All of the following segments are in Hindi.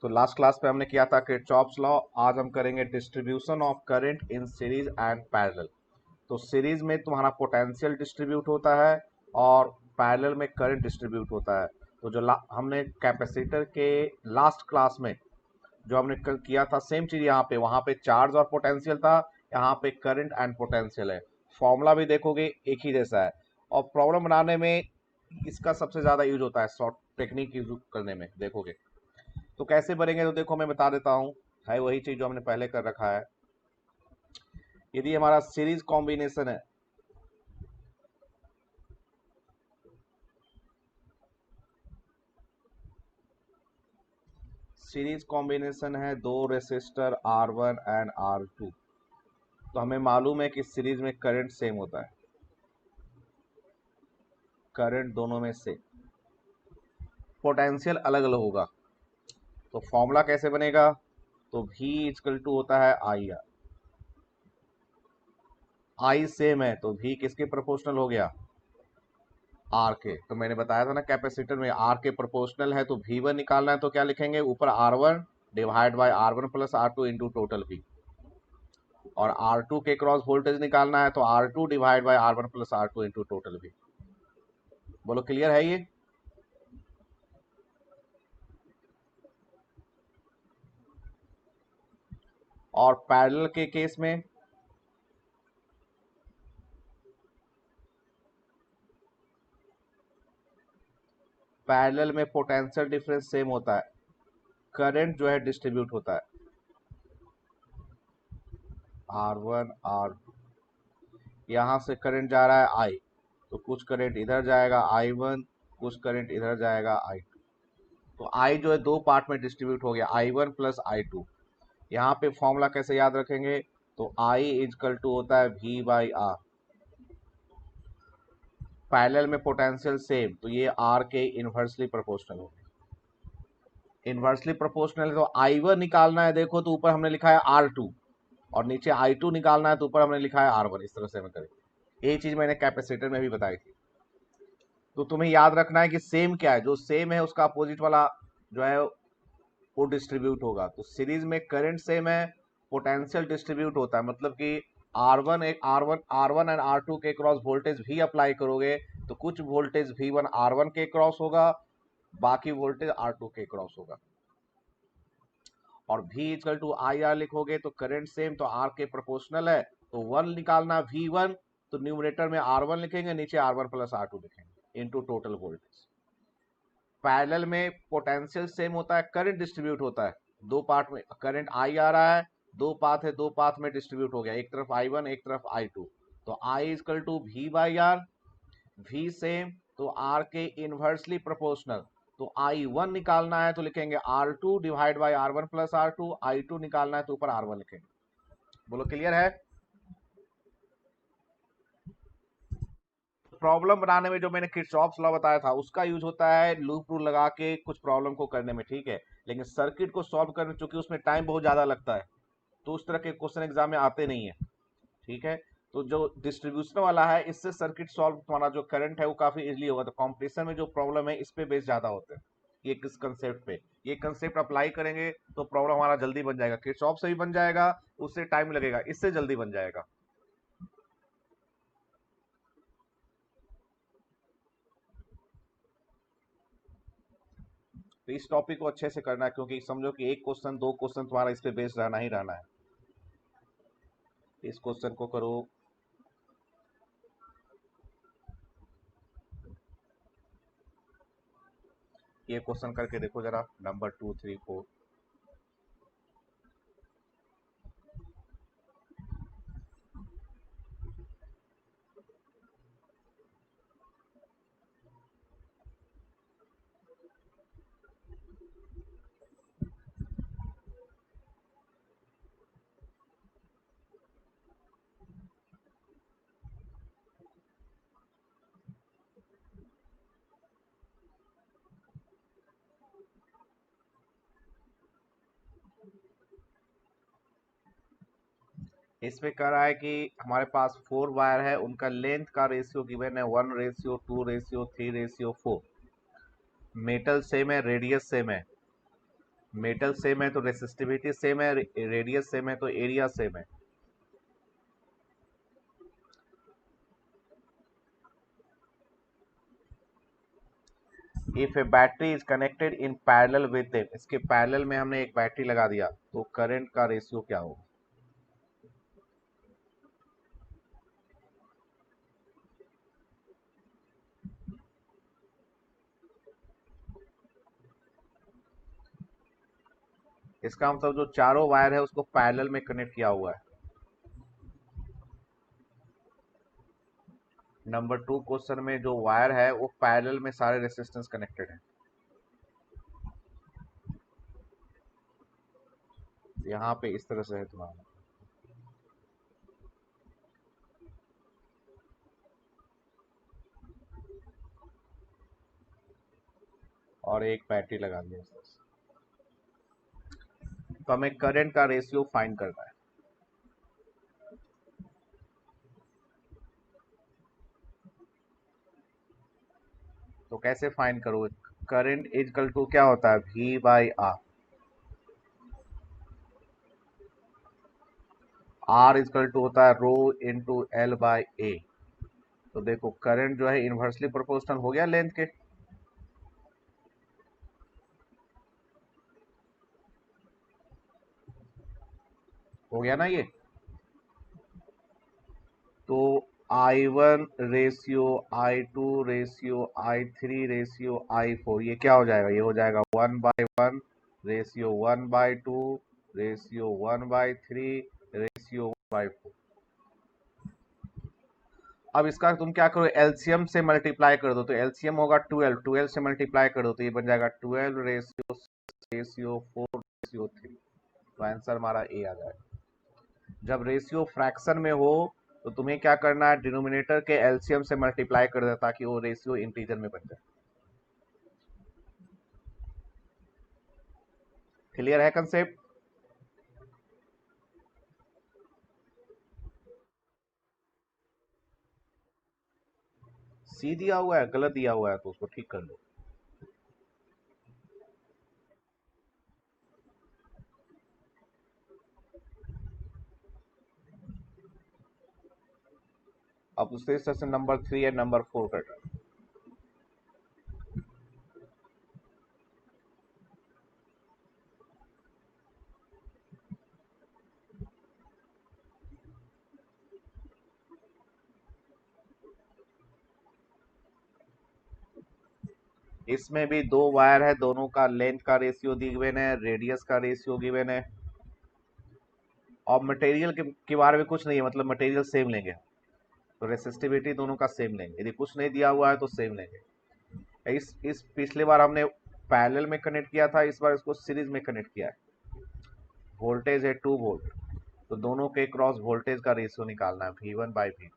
तो लास्ट क्लास पे हमने किया था किरचॉफ्स लॉ। आज हम करेंगे distribution of current in series and parallel. तो सीरीज में तुम्हारा पोटेंशियल डिस्ट्रीब्यूट होता है और पैरेलल में करंट डिस्ट्रीब्यूट होता है। तो जो हमने कैपेसिटर के लास्ट क्लास में जो हमने कल किया था सेम चीज यहाँ पे, वहां पे चार्ज और पोटेंशियल था, यहाँ पे करंट एंड पोटेंशियल है। फॉर्मूला भी देखोगे एक ही जैसा है। और प्रॉब्लम बनाने में इसका सबसे ज्यादा यूज होता है, शॉर्ट टेक्निक यूज करने में देखोगे। तो कैसे बनेंगे तो देखो मैं बता देता हूँ। है वही चीज जो हमने पहले कर रखा है। यदि हमारा सीरीज कॉम्बिनेशन है, सीरीज कॉम्बिनेशन है दो रेसिस्टर R1 एंड R2, तो हमें मालूम है कि सीरीज में करंट सेम होता है, करंट दोनों में से, पोटेंशियल अलग अलग होगा। तो फॉर्मूला कैसे बनेगा, तो V इक्वल टू होता है आई आर। आई सेम है तो V किसके प्रोपोर्शनल हो गया, आर के। तो मैंने बताया था ना कैपेसिटर में आर के प्रोपोर्शनल है, तो V1 निकालना है तो क्या लिखेंगे, ऊपर R1 divide by R1 plus R2 into total V। और R2 के क्रॉस वोल्टेज निकालना है तो R2 divide by R1 plus R2 into total V। बोलो क्लियर है ये। और पैरेलल के केस में पैरेलल में पोटेंशियल डिफरेंस सेम होता है, करंट जो है डिस्ट्रीब्यूट होता है R1 R2। यहाँ से करंट जा रहा है I, तो कुछ करंट इधर जाएगा I1, कुछ करंट इधर जाएगा I2। तो I जो है दो पार्ट में डिस्ट्रीब्यूट हो गया, I1 प्लस I2। यहाँ पे फॉर्मूला कैसे याद रखेंगे, तो I इजकल टू होता है V बाई आर। पैरेलल में पोटेंशियल सेम, तो ये R के इनवर्सली प्रोपोर्शनल हो गया। इनवर्सली प्रोपोर्शनल है तो I1 निकालना है, देखो तो ऊपर हमने लिखा है R2 और नीचे I2 निकालना है तो ऊपर हमने लिखा है R1। इस तरह से हमें करेंगे। यही चीज मैंने कैपेसिटर में भी बताई थी। तो तुम्हें याद रखना है कि सेम क्या है, जो सेम है उसका अपोजिट वाला जो है वो डिस्ट्रीब्यूट होगा। तो सीरीज में करंट सेम है, पोटेंशियल डिस्ट्रीब्यूट होता है, मतलब कि आर वन एंड R2 के क्रॉस वोल्टेज भी अप्लाई करोगे तो कुछ वोल्टेज V1 R1 के क्रॉस होगा, बाकी वोल्टेज R2 के क्रॉस होगा। और V equal to I R लिखोगे तो करंट सेम, तो R के प्रोपोर्शनल है, तो 1 निकालना V1, तो न्यूमरेटर में R1 लिखेंगे, नीचे R1 प्लस R2 लिखेंगे इनटू टोटल वोल्टेज। पैरेलल में पोटेंशियल सेम होता है, करंट डिस्ट्रीब्यूट होता है दो पार्ट में, करंट आई आ रहा है, दो पाथ है, दो पाथ में डिस्ट्रीब्यूट हो गया, एक तरफ I1 एक तरफ I2। तो I equal to V by R, V सेम तो R के इनवर्सली प्रोपोर्शनल। तो I1 निकालना है तो लिखेंगे R2 divide by R1 plus R2, I2 निकालना है तो ऊपर R1 लिखेंगे। बोलो क्लियर है। प्रॉब्लम बनाने में जो मैंने किरचॉफ्स लॉ बताया था उसका यूज होता है लूप रूल लगा के कुछ प्रॉब्लम को करने में, ठीक है। लेकिन सर्किट को सॉल्व करने चूंकि उसमें टाइम बहुत ज्यादा लगता है तो उस तरह के क्वेश्चन एग्जाम में आते नहीं है, ठीक है। तो जो डिस्ट्रीब्यूशन वाला है इससे सर्किट सॉल्व, तुम्हारा जो करंट है वो काफी इजीली होगा। तो कॉम्पिटिशन में जो प्रॉब्लम है इस पे बेस ज्यादा होते हैं, ये किस कंसेप्ट पे, ये कंसेप्ट अप्लाई करेंगे तो प्रॉब्लम हमारा जल्दी बन जाएगा। किरचॉफ से भी बन जाएगा, उससे टाइम लगेगा, इससे जल्दी बन जाएगा। तो इस टॉपिक को अच्छे से करना है, क्योंकि समझो कि एक क्वेश्चन दो क्वेश्चन तुम्हारा इस पे बेस्ड रहना ही रहना है। इस क्वेश्चन को करो। ये क्वेश्चन करके देखो जरा, नंबर 2 3 4। इसमें कह रहा है कि हमारे पास 4 वायर है, उनका लेंथ का रेशियो गिवन है 1:2:3:4। मेटल सेम है, रेडियस सेम है। मेटल सेम है तो रेसिस्टिविटी सेम है, रेडियस सेम है तो एरिया सेम है। If A battery is connected in parallel with them, इसके पैरेलल में हमने एक बैटरी लगा दिया तो करंट का रेशियो क्या होगा? इसका मतलब जो चारों वायर है उसको पैरेलल में कनेक्ट किया हुआ है। नंबर 2 क्वेश्चन में जो वायर है वो पैरेलल में सारे रेसिस्टेंस कनेक्टेड है। यहाँ पे इस तरह से है तुम्हारा, और एक बैटरी लगा दिया इस तरह से। तो हमें करंट का रेशियो फाइंड करना है। तो कैसे फाइंड करोगे? करंट इजकल टू क्या होता है? V by R. R equal to होता है rho into L by A. तो देखो करंट जो है इनवर्सली प्रोपोर्शनल हो गया लेंथ के। हो गया ना ये? तो I1 ratio I2 ratio I3 ratio I4, ये क्या हो जाएगा? ये हो जाएगा 1/1 रेशियो 1/2 रेशियो 1/3 रेशियो 1/4। अब इसका तुम क्या करो, एलसीएम से मल्टीप्लाई कर दो, तो एलसीएम होगा 12, 12 से मल्टीप्लाई कर दो तो ये बन जाएगा 12 रेशियो रेशियो 4 रेशियो 3। तो आंसर हमारा ए आ जाएगा। जब रेशियो फ्रैक्शन में हो तो तुम्हें क्या करना है, डिनोमिनेटर के एलसीएम से मल्टीप्लाई कर दे ताकि वो रेशियो इंटीजर में बन जाए। क्लियर है कंसेप्ट? सी दिया हुआ है, गलत दिया हुआ है तो उसको ठीक कर लो। अब दूसरे सेशन नंबर 3 या नंबर 4 करना। इसमें भी दो वायर है, दोनों का लेंथ का रेशियो गिवन है, रेडियस का रेशियो गिवन है, और मटेरियल के बारे में कुछ नहीं है, मतलब मटेरियल सेम लेंगे तो रेसिस्टिविटी दोनों का सेम लेंगे। यदि कुछ नहीं दिया हुआ है तो सेम लेंगे। इस पिछले बार हमने पैरेलल में कनेक्ट किया था, इस बार इसको सीरीज में कनेक्ट किया है। वोल्टेज है 2 वोल्ट, तो दोनों के क्रॉस वोल्टेज का रेशियो निकालना है V1/V2।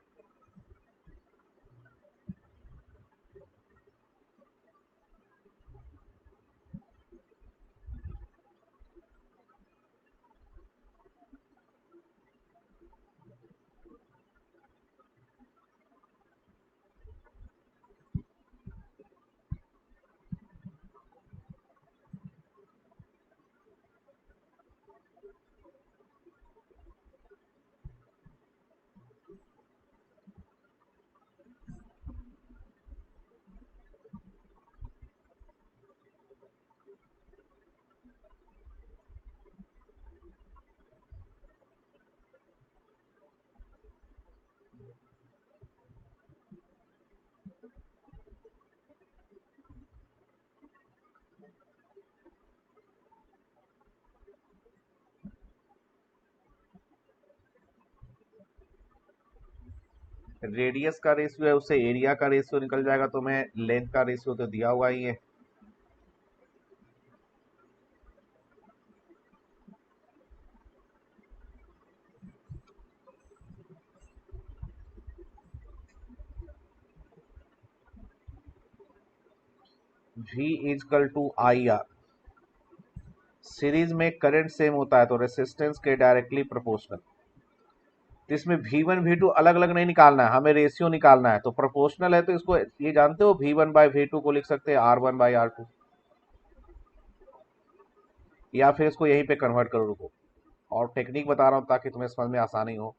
रेडियस का रेशियो है, उससे एरिया का रेशियो निकल जाएगा, तो मैं लेंथ का रेशियो तो दिया हुआ ही है। V equal to I R. Series में करंट सेम होता है तो रेसिस्टेंस के डायरेक्टली प्रोपोर्शनल। तो इसमें V1 V2 अलग अलग नहीं निकालना है, हमें रेशियो निकालना है। तो प्रोपोर्शनल है तो इसको ये जानते हो V1/V2 को लिख सकते हैं R1/R2। या फिर इसको यहीं पे कन्वर्ट करो, रुको, और टेक्निक बता रहा हूँ ताकि तुम्हें समझ में आसानी हो।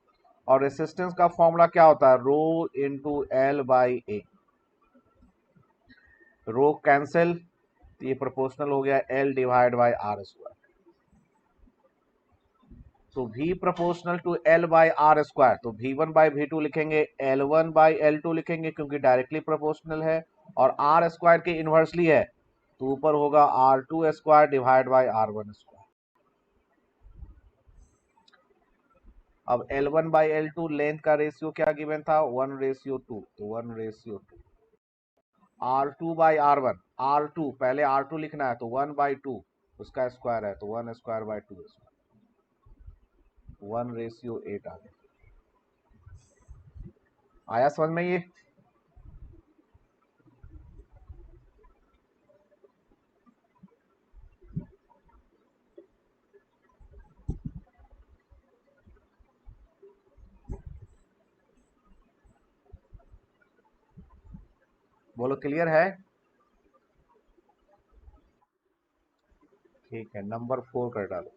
और रेसिस्टेंस का फॉर्मूला क्या होता है, rho into L by A. Rho cancel, ये प्रोपोर्शनल हो गया L divide by R square. तो V proportional to L by R square, तो V1 बाई V2 लिखेंगे, L1 बाई L2 लिखेंगे क्योंकि डायरेक्टली प्रोपोर्शनल है, और आर स्क्वायर के इनवर्सली है तो ऊपर होगा R2 square divide by R1 square. अब L1 बाई L2 लेंथ का रेशियो क्या गिवन था, 1:2, तो 1:2। R2 बाई R1, R2 पहले R2 लिखना है तो 1/2 उसका स्क्वायर है तो 1 स्क्वायर बाई 2 स्क्वायर, 1:8 आ गया। आया समझ में ये? बोलो क्लियर है? ठीक है, नंबर 4 कर डालो।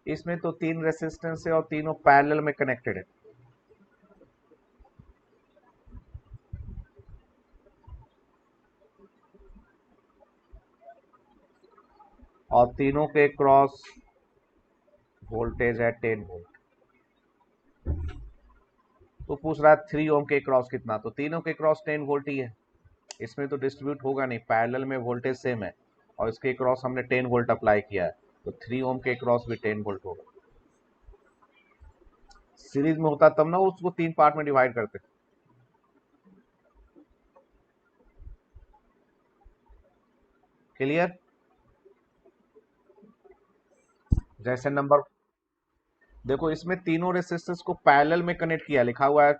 इसमें तो 3 रेसिस्टेंस है और तीनों पैरेलल में कनेक्टेड है, और तीनों के क्रॉस वोल्टेज है 10 वोल्ट। तो पूछ रहा है 3 ओम के क्रॉस कितना, तो तीनों के क्रॉस 10 वोल्ट ही है, इसमें तो डिस्ट्रीब्यूट होगा नहीं, पैरेलल में वोल्टेज सेम है और इसके क्रॉस हमने 10 वोल्ट अप्लाई किया है, तो 3 ओम के क्रॉस भी 10 वोल्ट होगा। सीरीज में होता तब ना उसको 3 पार्ट में डिवाइड करते। क्लियर? जैसे नंबर देखो, इसमें तीनों रेसिस्टेंस को पैरेलल में कनेक्ट किया, लिखा हुआ है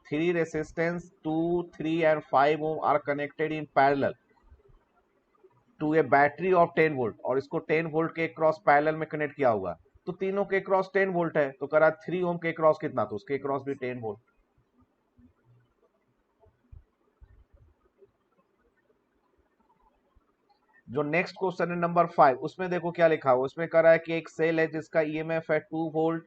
3 resistance 2, 3 and 5 ohm are connected in parallel to a battery of 10 volt, और इसको 10 वोल्ट के क्रॉस पैरेलल में कनेक्ट किया हुआ, तो तीनों के क्रॉस 10 वोल्ट है, तो कह रहा 3 ओम के क्रॉस कितना, तो उसके क्रॉस भी 10 वोल्ट। जो नेक्स्ट क्वेश्चन है नंबर 5, उसमें देखो क्या लिखा हुआ, उसमें कह रहा है कि एक सेल है जिसका ईएमएफ है 2 वोल्ट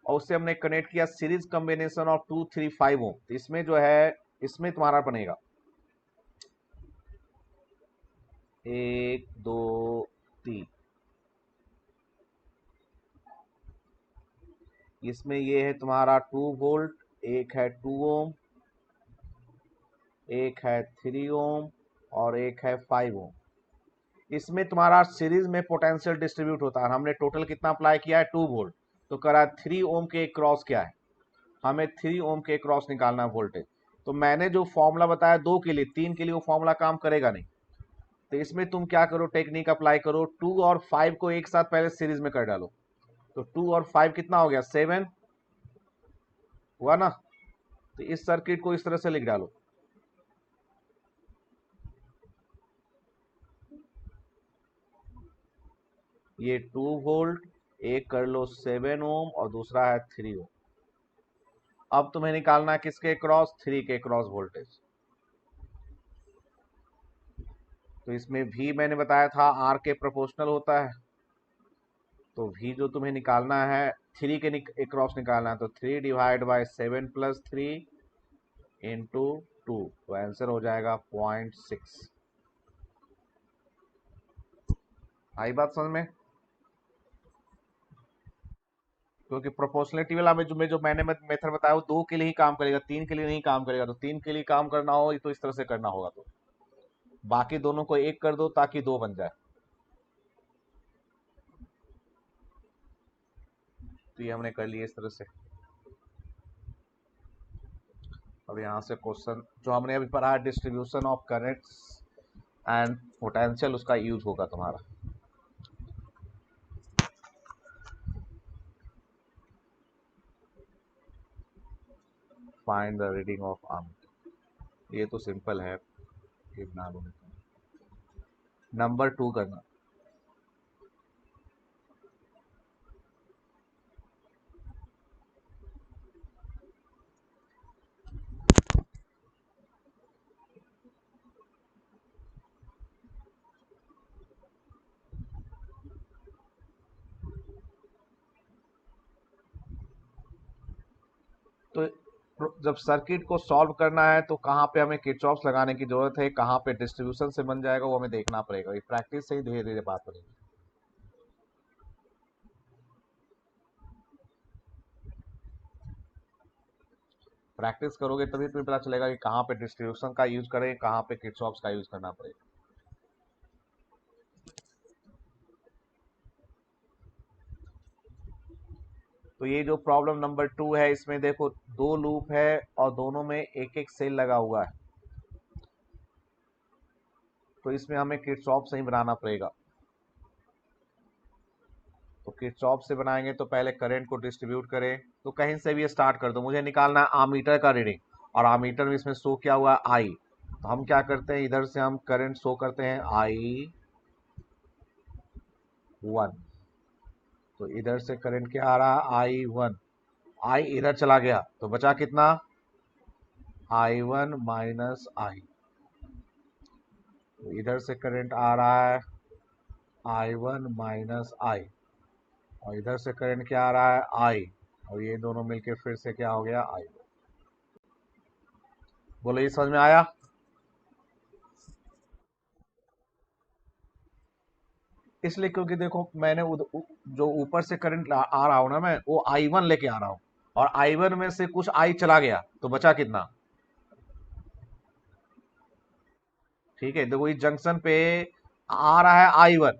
और उससे हमने कनेक्ट किया सीरीज कॉम्बिनेशन ऑफ 2, 3, 5 ओम, तो इसमें जो है, इसमें तुम्हारा बनेगा 1, 2, 3, इसमें ये है तुम्हारा 2 वोल्ट, एक है 2 ओम, एक है 3 ओम और एक है 5 ओम। इसमें तुम्हारा सीरीज में पोटेंशियल डिस्ट्रीब्यूट होता है, हमने टोटल कितना अप्लाई किया है 2 वोल्ट, तो कह रहा है 3 ओम के क्रॉस क्या है, हमें 3 ओम के क्रॉस निकालना है वोल्टेज। तो मैंने जो फॉर्मूला बताया 2 के लिए, 3 के लिए वो फॉर्मूला काम करेगा नहीं, तो इसमें तुम क्या करो, टेक्निक अप्लाई करो, 2 और 5 को एक साथ पहले सीरीज में कर डालो, तो 2 और 5 कितना हो गया, 7 हुआ ना। तो इस सर्किट को इस तरह से लिख डालो, ये 2 वोल्ट, एक कर लो 7 ओम और दूसरा है 3 ओम। अब तुम्हें निकालना है किसके क्रॉस, 3 के क्रॉस वोल्टेज। तो इसमें भी मैंने बताया था आर के प्रोपोर्शनल होता है, तो भी जो तुम्हें निकालना है 3 के क्रॉस निकालना है, तो 3 डिवाइड बाय 7 प्लस 3 इंटू 2, तो आंसर हो जाएगा 0.6। आई बात समझ में? क्योंकि प्रोपोर्शनलिटी वाला में जो मैंने मेथड बताया वो 2 के लिए ही काम करेगा, 3 के लिए नहीं काम करेगा, तो 3 के लिए काम करना हो तो इस तरह से करना होगा। तो बाकी दोनों को एक कर दो ताकि दो बन जाए। तो ये हमने कर लिया इस तरह से। अब यहाँ से क्वेश्चन जो हमने अभी पढ़ा है distribution of currents and potential, उसका यूज होगा तुम्हारा। Find the reading of arm. ये तो सिंपल है, ये बना लो। नंबर 2 करना। तो जब सर्किट को सॉल्व करना है तो कहाँ पे हमें किरचॉफ्स लगाने की जरूरत है, कहाँ पे डिस्ट्रीब्यूशन से बन जाएगा वो हमें देखना पड़ेगा। ये प्रैक्टिस से ही धीरे धीरे बात बनेगी। प्रैक्टिस करोगे तभी तुम्हें पता चलेगा कि कहाँ पे डिस्ट्रीब्यूशन का यूज करें, कहाँ पे किरचॉफ्स का यूज करना पड़ेगा। तो ये जो प्रॉब्लम नंबर 2 है, इसमें देखो दो लूप है और दोनों में एक एक सेल लगा हुआ है, तो इसमें हमें किरचॉफ से ही बनाना पड़ेगा। तो किरचॉफ से बनाएंगे तो पहले करंट को डिस्ट्रीब्यूट करें, तो कहीं से भी स्टार्ट कर दो। मुझे निकालना है आमीटर का रीडिंग, और आमीटर में इसमें शो क्या हुआ आई। तो हम क्या करते हैं, इधर से हम करंट शो करते हैं I1। तो इधर से करंट क्या आ रहा है I1, आई इधर चला गया तो बचा कितना I1 माइनस आई। तो इधर से करंट आ रहा है I1 माइनस आई, और इधर से करंट क्या आ रहा है I, और ये दोनों मिलके फिर से क्या हो गया I। बोलो ये समझ में आया? इसलिए क्योंकि देखो मैंने जो ऊपर से करंट आ रहा हूं ना मैं, वो I1 लेके आ रहा हूं, और I1 में से कुछ I चला गया तो बचा कितना। ठीक है, देखो इस जंक्शन पे आ रहा है I1,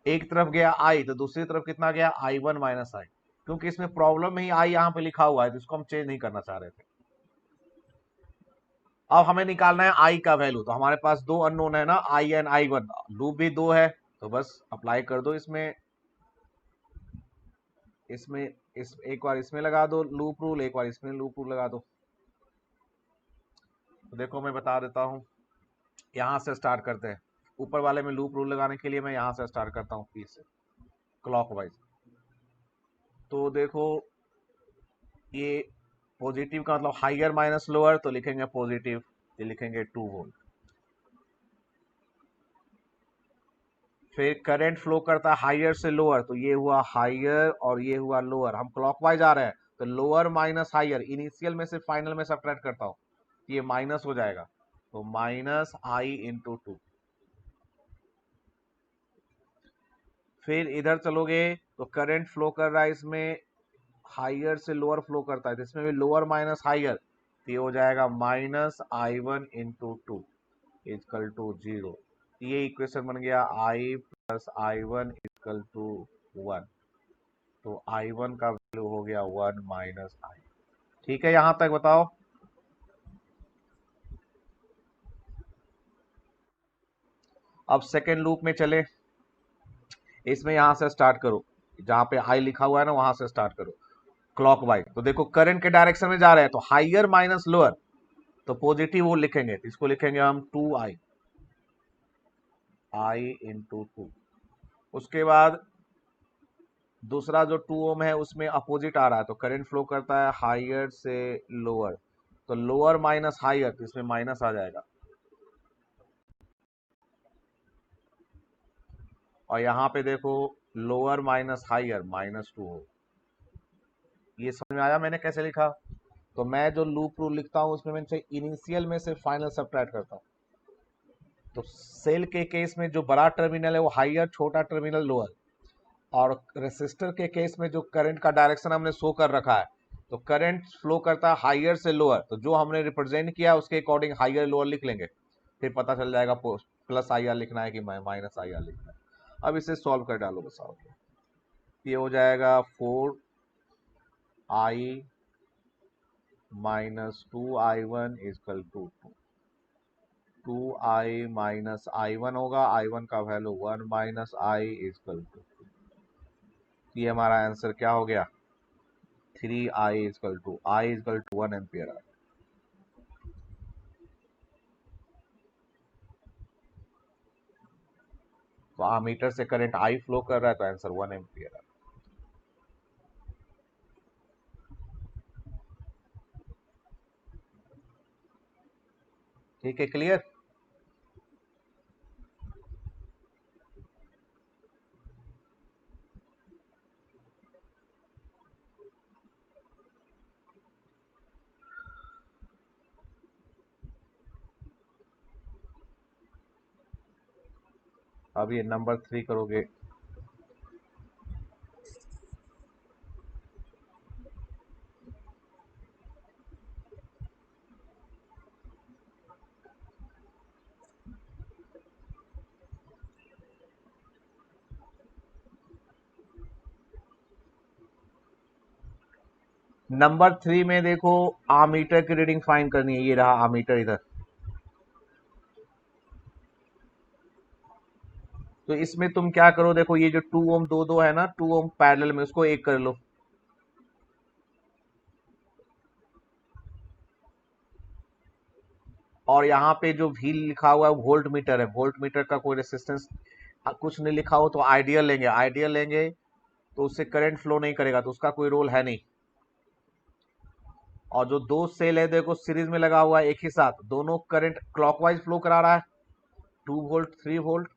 एक तरफ गया I तो दूसरी तरफ कितना गया I1 माइनस आई। क्योंकि इसमें प्रॉब्लम में ही I यहाँ पे लिखा हुआ है तो इसको हम चेंज नहीं करना चाह रहे थे। अब हमें निकालना है I का वैल्यू, तो हमारे पास दो अननोन है ना, I एंड I1, लूप भी दो है, तो बस अप्लाई कर दो इसमें। इसमें इस एक बार इसमें लगा दो लूप रूल, एक बार इसमें लूप रूल लगा दो। तो देखो मैं बता देता हूँ, यहाँ से स्टार्ट करते हैं। ऊपर वाले में लूप रूल लगाने के लिए मैं यहाँ से स्टार्ट करता हूँ पी से, क्लॉकवाइज। तो देखो ये पॉजिटिव का मतलब हाइयर माइनस लोअर, तो लिखेंगे पॉजिटिव, ये लिखेंगे 2 वोल्ट। फिर करंट फ्लो करता है हाइयर से लोअर, तो ये हुआ हाइयर और ये हुआ लोअर। हम क्लॉकवाइज आ रहे हैं तो लोअर माइनस हाइयर, इनिशियल में से फाइनल में सब्ट्रैक्ट करता हूँ, ये माइनस हो जाएगा, तो माइनस आई इंटू 2। फिर इधर चलोगे तो करंट फ्लो कर रहा है इसमें, हाइयर से लोअर फ्लो करता है, तो इसमें भी लोअर माइनस हाइयर, तो ये हो जाएगा -I1 × 2 इक्वल टू 0। ये इक्वेशन बन गया I + I1 = 1। तो I1 का वैल्यू हो गया 1 माइनस आई। ठीक है, यहां तक बताओ। अब सेकेंड लूप में चले, इसमें यहां से स्टार्ट करो, जहां पे I लिखा हुआ है ना वहां से स्टार्ट करो क्लॉकवाइज। तो देखो करंट के डायरेक्शन में जा रहे हैं, तो हाइयर माइनस लोअर, तो पॉजिटिव वो लिखेंगे, तो इसको लिखेंगे हम 2I × 2। उसके बाद दूसरा जो 2 ओम है उसमें अपोजिट आ रहा है, तो करंट फ्लो करता है हाइयर से लोअर, तो लोअर माइनस हाइयर, तो इसमें माइनस आ जाएगा। और यहाँ पे देखो लोअर माइनस हाइयर -2 हो। ये समझ में आया मैंने कैसे लिखा? तो मैं जो लूप रूल लिखता हूँ उसमें मैं इनिशियल में से फाइनल सब्ट्रैक्ट करता हूँ। तो सेल के केस में जो बड़ा टर्मिनल है वो हाइयर, छोटा टर्मिनल लोअर, और रेसिस्टर के केस में जो करंट का डायरेक्शन हमने शो कर रखा है, तो करंट फ्लो करता है हाइयर से लोअर, तो जो हमने रिप्रेजेंट किया उसके अकॉर्डिंग हाइयर लोअर लिख लेंगे, फिर पता चल जाएगा प्लस आई आर लिखना है कि माइनस आई आर लिखना है। अब इसे सॉल्व कर डालो बस और क्या। ये हो जाएगा 4i minus 2i1 is equal to 2i minus i1 होगा, i1 का value 1 minus i equal to, ये हमारा आंसर क्या हो गया 3i इजकल टू 1 एम्पियर। तो आमीटर से करंट आई फ्लो कर रहा है तो आंसर 1 एम्पियर है। ठीक है, क्लियर। अब ये नंबर 3 करोगे। नंबर 3 में देखो आमीटर की रीडिंग फाइंड करनी है, ये रहा आमीटर इधर। तो इसमें तुम क्या करो, देखो ये जो 2 ओम दो है ना, 2 ओम पैरेलल में, उसको एक कर लो। और यहाँ पे जो भी लिखा हुआ है वोल्ट मीटर है, वोल्ट मीटर का कोई रेसिस्टेंस कुछ नहीं लिखा हो तो आइडियल लेंगे, आइडियल लेंगे तो उससे करंट फ्लो नहीं करेगा, तो उसका कोई रोल है नहीं। और जो दो सेल है देखो सीरीज में लगा हुआ है एक ही साथ, दोनों करंट क्लॉकवाइज फ्लो करा रहा है, 2 वोल्ट 3 वोल्ट,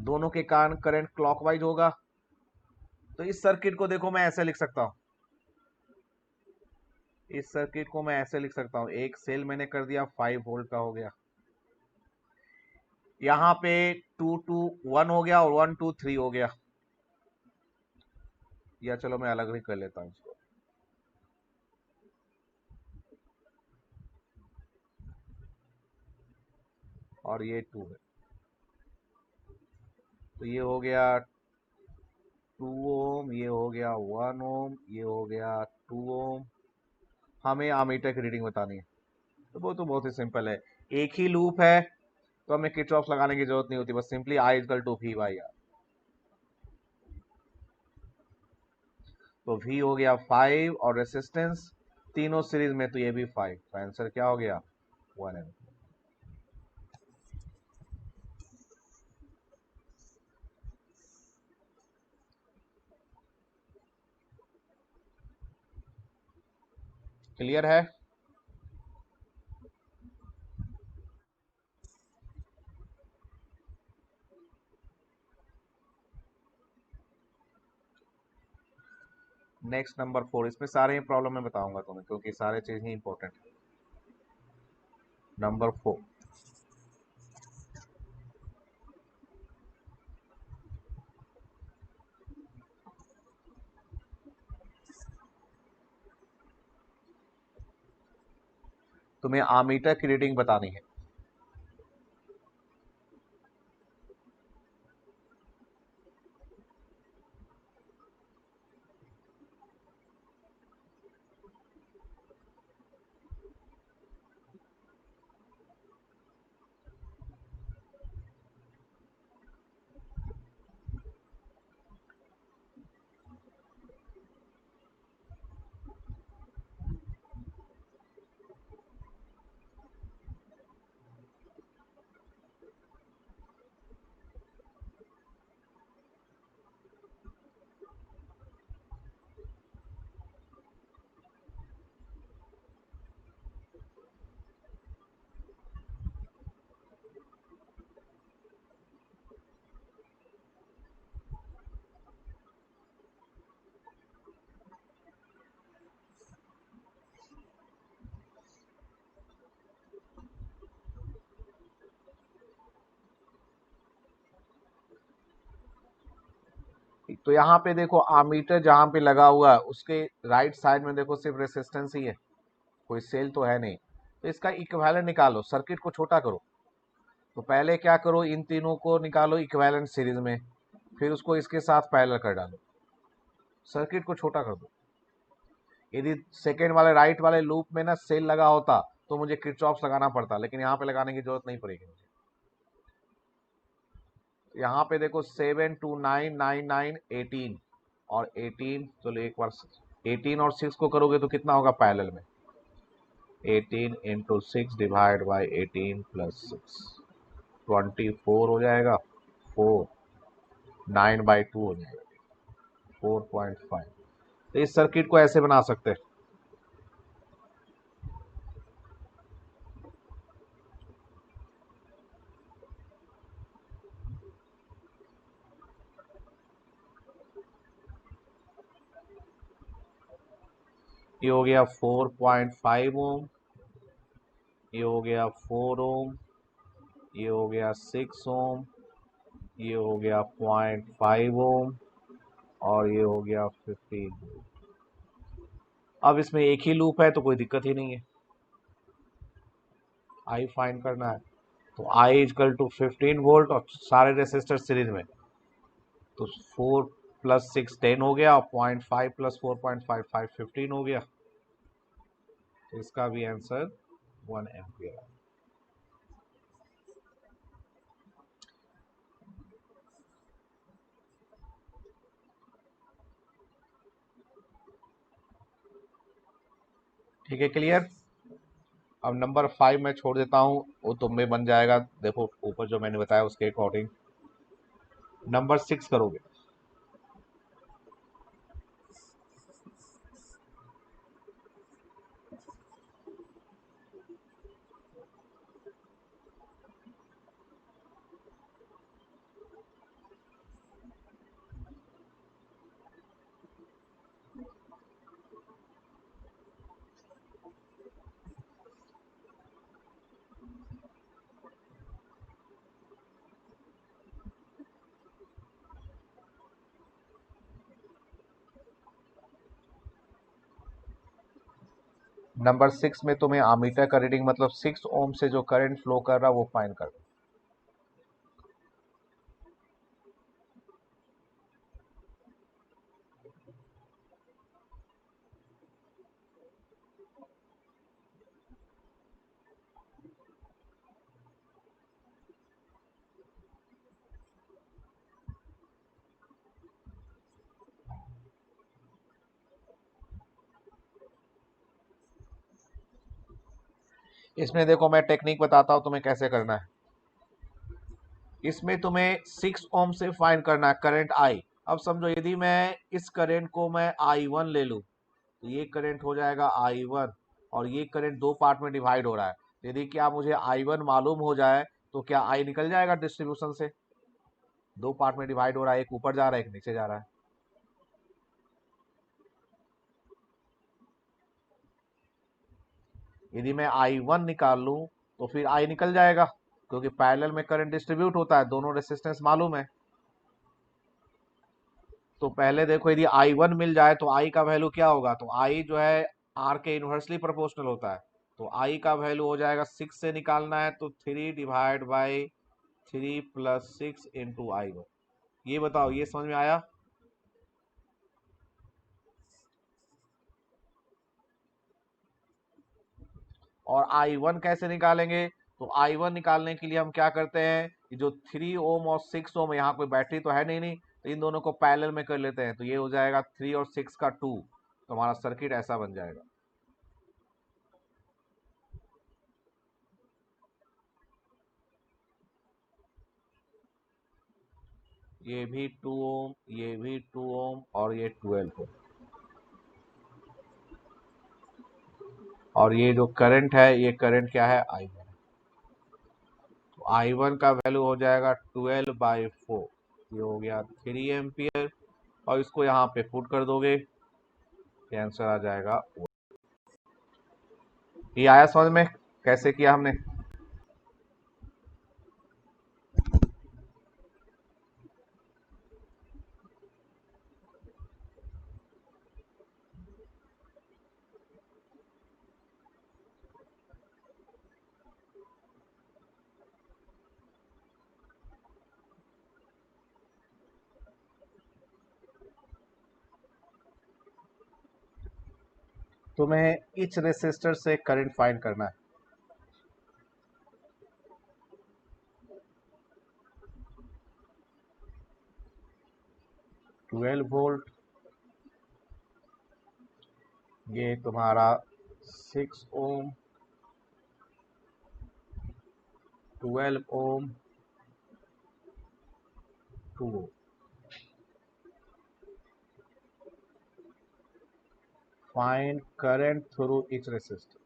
दोनों के कारण करंट क्लॉकवाइज होगा। तो इस सर्किट को देखो मैं ऐसे लिख सकता हूं, इस सर्किट को मैं ऐसे लिख सकता हूं, एक सेल मैंने कर दिया 5 वोल्ट का हो गया, यहाँ पे 2 2 1 हो गया और 1 2 3 हो गया, या चलो मैं अलग भी कर लेता हूँ इसको। और ये 2 है, तो ये हो गया 2 ओम, ये हो गया 1 ओम, ये हो गया 2 ओम। हमें आमीटर की रीडिंग बतानी है, तो वो तो बहुत ही सिंपल है, एक ही लूप है तो हमें किरचॉफ लगाने की जरूरत नहीं होती, बस simply I equal to V by R. तो V हो गया 5 और रेसिस्टेंस तीनों सीरीज में, तो ये भी 5, तो आंसर क्या हो गया 1 एम। क्लियर है। नेक्स्ट नंबर 4, इसमें सारे ही प्रॉब्लम मैं बताऊंगा तुम्हें क्योंकि सारे चीज ही इंपॉर्टेंट है। नंबर 4, तुम्हें आमीटर की रीडिंग बतानी है। तो यहाँ पे देखो आमीटर जहां पे लगा हुआ है उसके राइट साइड में देखो सिर्फ रेसिस्टेंस ही है, कोई सेल तो है नहीं, तो इसका इक्विवेलेंट निकालो, सर्किट को छोटा करो। तो पहले क्या करो, इन तीनों को निकालो इक्विवेलेंट सीरीज में, फिर उसको इसके साथ पैरेलल कर डालो, सर्किट को छोटा कर दो। यदि सेकेंड वाले राइट वाले लूप में ना सेल लगा होता तो मुझे किरचॉफ्स लगाना पड़ता, लेकिन यहाँ पे लगाने की जरूरत नहीं पड़ेगी मुझे। यहाँ पे देखो 7 2 9 9 9 18 और 18, चलो एक बार 18 और 6 को करोगे तो कितना होगा पैरेलल में, 18 इंटू 6 डिवाइड बाई 18 प्लस 6, 24 हो जाएगा, 4 9/2 हो जाएगा, 4.5। तो इस सर्किट को ऐसे बना सकते हैं। ये हो गया 4.5 ओम, ये हो गया 4 ओम, ये हो गया 6 ओम, ये हो गया 0.5 ओम और ये हो गया 15। अब इसमें एक ही लूप है तो कोई दिक्कत ही नहीं है, आई फाइंड करना है। तो आई इजकल टू 15 वोल्ट और सारे रेसिस्टर सीरीज में, तो 4 प्लस 6 10 हो गया और 0.5 प्लस 4.55 15 हो गया। तो इसका भी आंसर 1 एम्पियर। ठीक है, क्लियर। अब नंबर 5 मैं छोड़ देता हूँ, वो तुम में बन जाएगा, देखो ऊपर जो मैंने बताया उसके अकॉर्डिंग। नंबर 6 करोगे। नंबर 6 में तुम्हें आमीटर का रीडिंग मतलब 6 ओम से जो करंट फ्लो कर रहा है वो फाइंड कर। इसमें देखो मैं टेक्निक बताता हूँ तुम्हें कैसे करना है। इसमें तुम्हें 6 ओम से फाइंड करना है करंट आई। अब समझो यदि मैं इस करंट को मैं I1 ले लूँ तो ये करंट हो जाएगा I1 और ये करंट दो पार्ट में डिवाइड हो रहा है। यदि क्या मुझे I1 मालूम हो जाए तो क्या I निकल जाएगा डिस्ट्रीब्यूशन से, दो पार्ट में डिवाइड हो रहा है, एक ऊपर जा रहा है एक नीचे जा रहा है। यदि मैं I1 निकाल लूं तो फिर I निकल जाएगा, क्योंकि पैरेलल में करंट डिस्ट्रीब्यूट होता है, दोनों रेसिस्टेंस मालूम है। तो पहले देखो यदि I1 मिल जाए तो I का वैल्यू क्या होगा, तो I जो है R के इनवर्सली प्रोपोर्शनल होता है, तो I का वैल्यू हो जाएगा 6 से निकालना है तो 3 divide by 3 plus 6 into I1। ये बताओ ये समझ में आया। और I1 कैसे निकालेंगे, तो I1 निकालने के लिए हम क्या करते हैं, कि जो 3 ओम और 6 ओम, यहाँ कोई बैटरी तो है नहीं, तो इन दोनों को पैरेलल में कर लेते हैं, तो ये हो जाएगा 3 और 6 का 2, तो हमारा सर्किट ऐसा बन जाएगा। ये भी 2 ओम, ये भी 2 ओम और ये 12 ओम। और ये जो करंट है ये करंट क्या है, I1। तो I1 का वैल्यू हो जाएगा 12/4, ये हो गया 3 एम्पियर और इसको यहाँ पे पुट कर दोगे, ये आंसर आ जाएगा। ये आया समझ में कैसे किया हमने। तुम्हें इच रेसिस्टर से करंट फाइंड करना है। 12 वोल्ट, ये तुम्हारा 6 ohm, 12 ohm, 2 ohm. Find current through each resistor.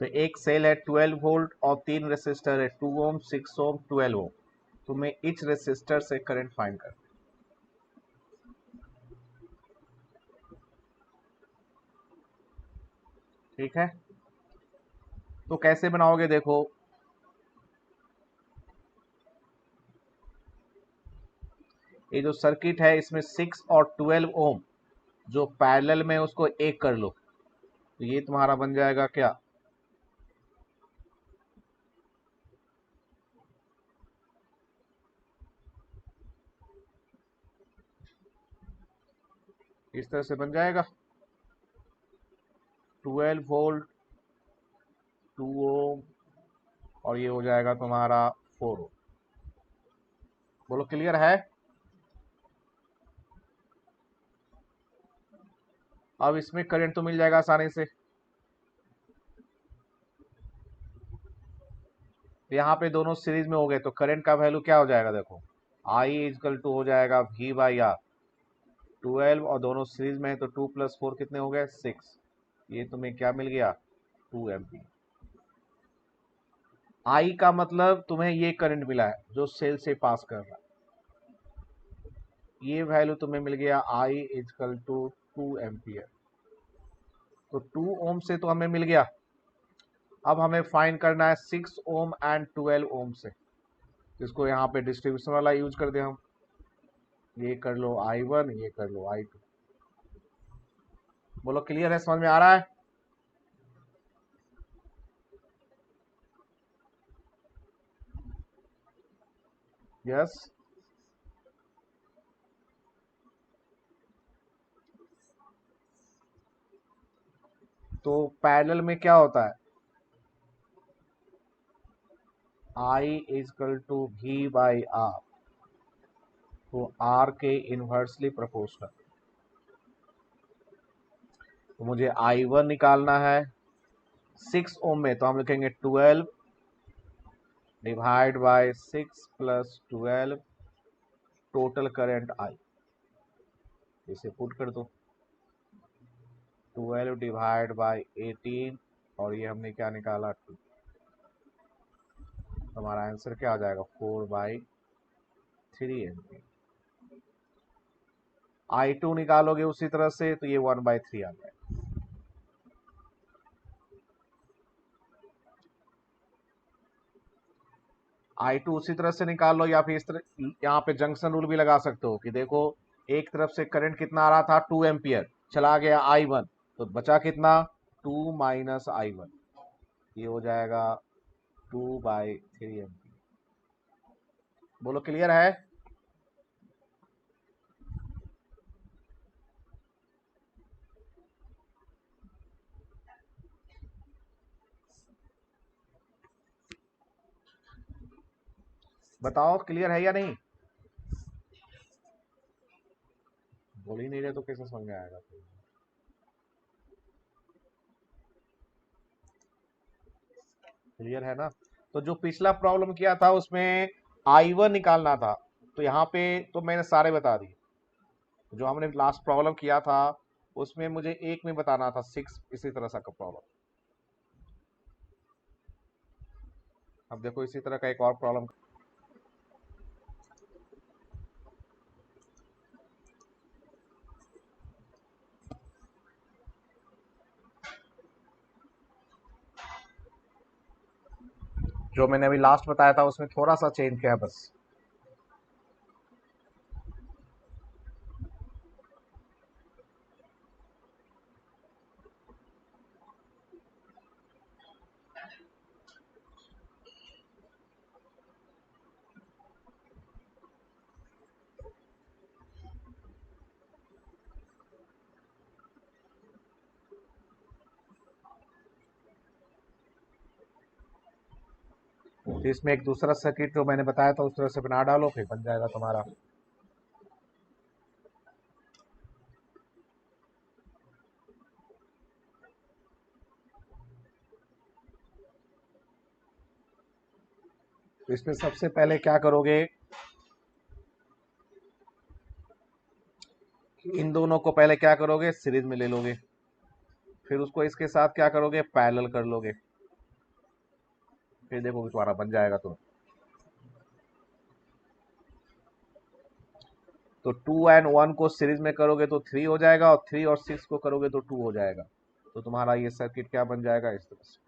तो एक सेल है 12 वोल्ट और 3 रेसिस्टर है, 2 ओम, 6 ओम, 12 ओम। तुम्हें इच रेसिस्टर से करंट फाइंड कर। ठीक है, तो कैसे बनाओगे देखो। ये जो सर्किट है इसमें 6 और 12 ओम जो पैरेलल में, उसको एक कर लो, तो ये तुम्हारा बन जाएगा क्या, इस तरह से बन जाएगा। 12 वोल्ट, 2 ओम, और ये हो जाएगा तुम्हारा 4 ओम। बोलो क्लियर है। अब इसमें करंट तो मिल जाएगा आसानी से। यहाँ पे दोनों सीरीज में हो गए तो करंट का वैल्यू क्या हो जाएगा देखो, आई इजकल टू हो जाएगा V बाई आर। 12 और दोनों सीरीज में है तो 2 + 4 कितने हो गए, 6। ये तुम्हें क्या मिल गया, 2 एम्पीयर। आई का मतलब तुम्हें ये करंट मिला है जो सेल से पास कर रहा है, ये वैल्यू तुम्हें मिल गया आई इजकल टू 2 एम्पीयर। तो 2 ओम से तो हमें मिल गया। अब हमें फाइंड करना है 6 ओम एंड 12 ओम से, जिसको यहाँ पे डिस्ट्रीब्यूशन वाला यूज कर दे हम। ये कर लो I1, ये कर लो I2। बोलो क्लियर है, समझ में आ रहा है। यस। तो पैरेलल में क्या होता है, I equal to V by R, तो R के इनवर्सली प्रोपोर्शनल। तो मुझे I1 निकालना है 6 ओम में, तो हम लिखेंगे 12 divide by 6 + 12, total current I। इसे पुट कर दो, 12 डिवाइड बाय 18, और ये हमने क्या निकाला 2। हमारा आंसर क्या आ जाएगा, 4/3 एम्पीयर। I2 निकालोगे उसी तरह से तो ये 1/3 आ जाएगा। I2 उसी तरह से निकाल लो, या फिर इस तरह यहाँ पे जंक्शन रूल भी लगा सकते हो कि देखो एक तरफ से करंट कितना आ रहा था, 2 एम्पीयर, चला गया I1, तो बचा कितना, 2 - I1, ये हो जाएगा 2/3 एम्पीयर। बोलो क्लियर है। बताओ क्लियर है या नहीं। बोल ही नहीं रहे तो कैसे समझ में आएगा। क्लियर है ना। तो जो पिछला प्रॉब्लम किया था उसमें I1 निकालना था, तो यहाँ पे तो मैंने सारे बता दिए। जो हमने लास्ट प्रॉब्लम किया था उसमें मुझे एक में बताना था 6, इसी तरह सा का प्रॉब्लम। अब देखो इसी तरह का एक और प्रॉब्लम। जो मैंने अभी लास्ट बताया था उसमें थोड़ा सा चेंज किया बस। तो इसमें एक दूसरा सर्किट जो मैंने बताया था उस तरह से बना डालो, फिर बन जाएगा तुम्हारा। तो इसमें सबसे पहले क्या करोगे, इन दोनों को पहले क्या करोगे, सीरीज में ले लोगे, फिर उसको इसके साथ क्या करोगे, पैरेलल कर लोगे, फिर देखो तुम्हारा बन जाएगा। तो 2 और 1 को सीरीज में करोगे तो 3 हो जाएगा, और 3 और 6 को करोगे तो 2 हो जाएगा। तो तुम्हारा ये सर्किट क्या बन जाएगा, इस तरह से।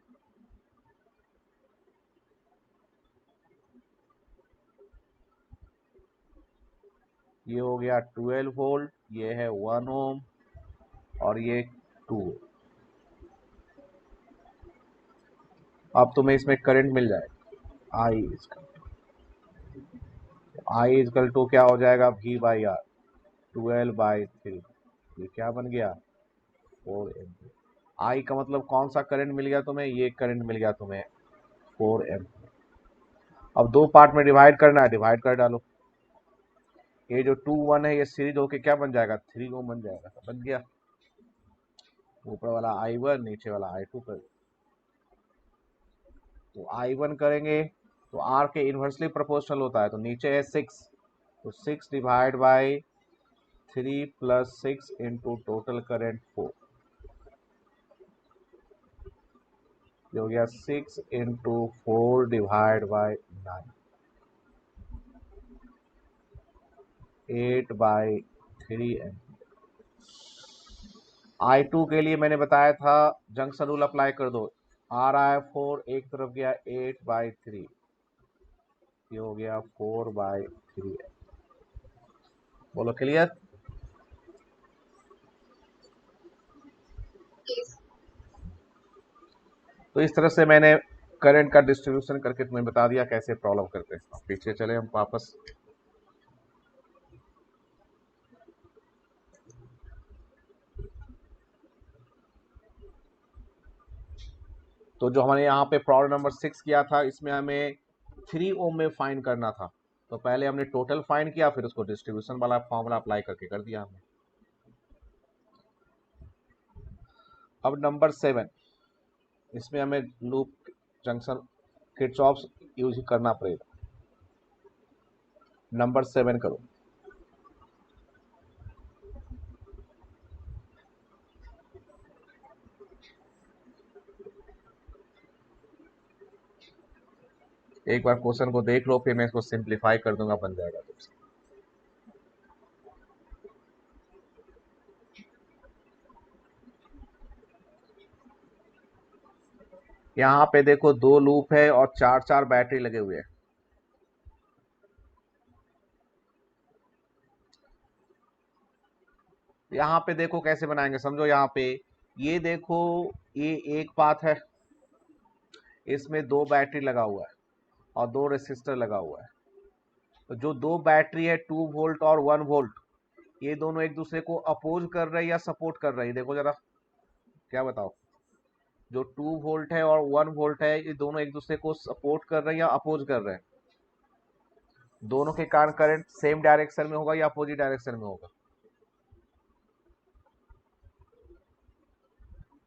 ये हो गया 12 वोल्ट, ये है 1 ओम, और ये 2। अब तुम्हें इसमें करंट मिल जाएगा, आई इजकल टू क्या हो जाएगा, V/R, 12/3। ये क्या बन गया, 4 एम्पीयर। आई का मतलब कौन सा करंट मिल गया तुम्हें, ये करंट मिल गया तुम्हें 4 एम्पीयर। अब दो पार्ट में डिवाइड करना है, डिवाइड कर डालो। ये जो 2 1 है ये सीरीज होके क्या बन जाएगा, 3 ओम बन जाएगा। बन गया, ऊपर वाला I1, नीचे वाला I2 कर। तो I1 करेंगे तो R के इन्वर्सली प्रोपोर्शनल होता है, तो नीचे है 6, तो 6/3 + 6 इंटू टोटल करेंट 4। ये हो गया 6 इंटू 4/9, 8/3 एम्पीयर। I2 के लिए मैंने बताया था जंक्शन रूल अप्लाई कर दो, R आया 4, एक तरफ गया 8/3, ये हो गया 4/3। बोलो क्लियर। तो इस तरह से मैंने करंट का डिस्ट्रीब्यूशन करके तुम्हें बता दिया कैसे प्रॉब्लम करते हैं। पीछे चले हम वापस। तो जो हमने यहाँ पे प्रॉब्लम नंबर 6 किया था, इसमें हमें 3 ओम में फाइंड करना था। तो पहले हमने टोटल फाइंड किया, फिर उसको डिस्ट्रीब्यूशन वाला फॉर्मूला अप्लाई करके कर दिया हमने। अब नंबर 7, इसमें हमें लूप जंक्शन किरचॉफ यूज करना पड़ेगा। नंबर 7 करो। एक बार क्वेश्चन को देख लो, फिर मैं इसको सिंप्लीफाई कर दूंगा, बन जाएगा तुमसे। यहाँ पे देखो 2 लूप है और 4 बैटरी लगे हुए हैं। यहाँ पे देखो कैसे बनाएंगे, समझो। यहाँ पे ये देखो, ये एक पाथ है, इसमें 2 बैटरी लगा हुआ है और 2 रेसिस्टर लगा हुआ है। तो जो 2 बैटरी है 2 वोल्ट और 1 वोल्ट, ये दोनों एक दूसरे को अपोज कर रहे हैं या सपोर्ट कर रहे हैं, देखो जरा, क्या बताओ। जो 2 वोल्ट है और 1 वोल्ट है, ये दोनों एक दूसरे को सपोर्ट कर रहे हैं या अपोज कर रहे हैं। दोनों के कारण करंट सेम डायरेक्शन में होगा या अपोजिट डायरेक्शन में होगा।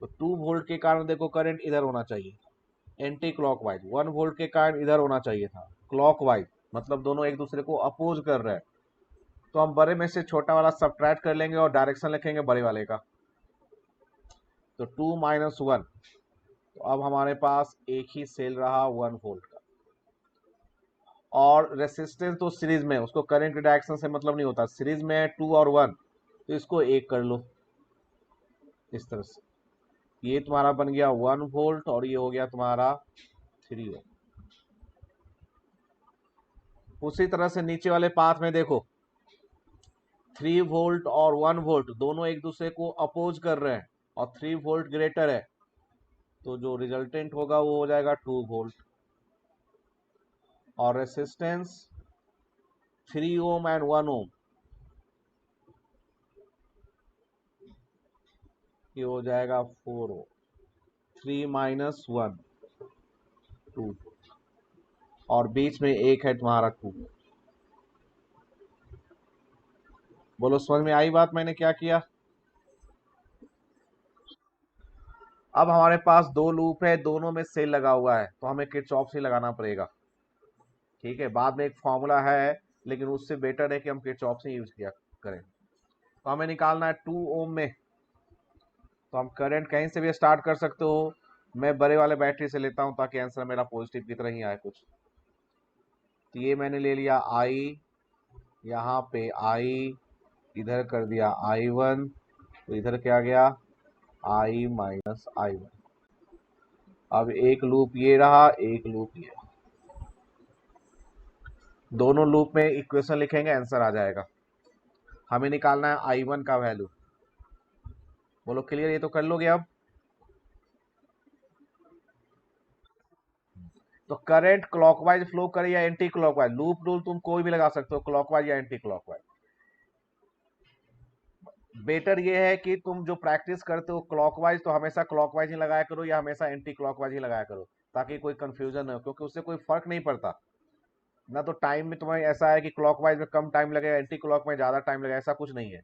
तो 2 वोल्ट के कारण देखो करंट इधर होना चाहिए, एंटी क्लॉकवाइज। 1 वोल्ट के कारण इधर होना चाहिए था, क्लॉकवाइज। मतलब दोनों एक दूसरे को अपोज कर रहे हैं। तो हम बड़े में से छोटा वाला सब्ट्रैक्ट कर लेंगे और डायरेक्शन लिखेंगे बड़े वाले का। तो 2 - 1, तो अब हमारे पास एक ही सेल रहा 1 वोल्ट का। और रेसिस्टेंस तो सीरीज में, उसको करंट के डायरेक्शन से मतलब नहीं होता। सीरीज में 2 और 1, तो इसको एक कर लो इस तरह से। ये तुम्हारा बन गया 1 वोल्ट और ये हो गया तुम्हारा 3 ओम। उसी तरह से नीचे वाले पाथ में देखो, 3 वोल्ट और 1 वोल्ट दोनों एक दूसरे को अपोज कर रहे हैं और 3 वोल्ट ग्रेटर है, तो जो रिजल्टेंट होगा वो हो जाएगा 2 वोल्ट। और रेसिस्टेंस 3 ओम एंड 1 ओम, ये हो जाएगा 4 ओम। 3 - 1, 2। और बीच में एक है तुम्हारा 2। बोलो समझ में आई बात मैंने क्या किया? अब हमारे पास दो लूप है, दोनों में सेल लगा हुआ है, तो हमें किरचॉफ से लगाना पड़ेगा। ठीक है, बाद में एक फॉर्मूला है, लेकिन उससे बेटर है कि हम किरचॉफ से यूज किया करें। तो हमें निकालना है 2 ओम में। तो हम करंट कहीं से भी स्टार्ट कर सकते हो। मैं बड़े वाले बैटरी से लेता हूं ताकि आंसर मेरा पॉजिटिव की तरह ही आए कुछ। तो ये मैंने ले लिया आई, यहाँ पे आई, इधर कर दिया I1, तो इधर क्या गया I माइनस I1। अब एक लूप ये रहा, एक लूप ये। दोनों लूप में इक्वेशन लिखेंगे, आंसर आ जाएगा। हमें निकालना है I1 का वैल्यू। बोलो क्लियर? ये तो कर लोगे अब। तो करंट क्लॉकवाइज फ्लो करे या एंटी क्लॉकवाइज, लूप रूल तुम कोई भी लगा सकते हो, क्लॉकवाइज या एंटी क्लॉकवाइज। बेटर ये है कि तुम जो प्रैक्टिस करते हो क्लॉकवाइज, तो हमेशा क्लॉकवाइज ही लगाया करो या हमेशा एंटी क्लॉकवाइज ही लगाया करो, ताकि कोई कंफ्यूजन न हो, क्योंकि उससे कोई फर्क नहीं पड़ता ना। तो टाइम में तुम्हें ऐसा है कि क्लॉकवाइज में कम टाइम लगेगा, एंटी क्लॉक में ज्यादा टाइम लगेगा, ऐसा कुछ नहीं है।